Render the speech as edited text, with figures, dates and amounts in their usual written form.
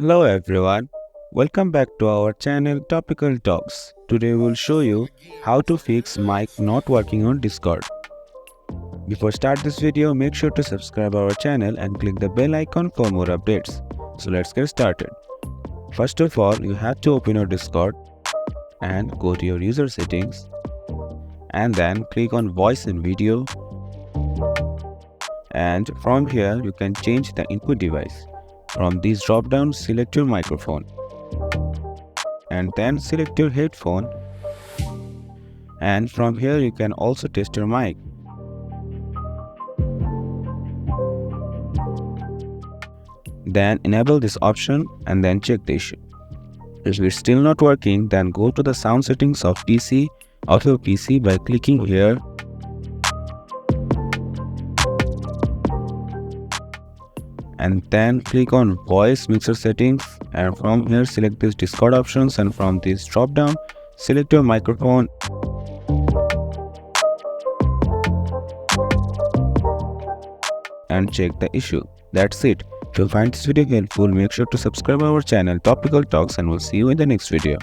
Hello everyone, welcome back to our channel Topical Talks. Today we will show you how to fix mic not working on Discord. Before start this video, make sure to subscribe our channel and click the bell icon for more updates. So let's get started. First of all, you have to open your Discord and go to your user settings and then click on voice and video, and from here you can change the input device. From these drop down, select your microphone and then select your headphone, and from here you can also test your mic. Then enable this option and then check the issue. If it's still not working, then go to the sound settings of your PC by clicking here and then click on voice mixer settings, and from here select these Discord options, and from this drop down select your microphone and check the issue. That's it. If you find this video helpful, make sure to subscribe our channel Topical Talks, and we'll see you in the next video.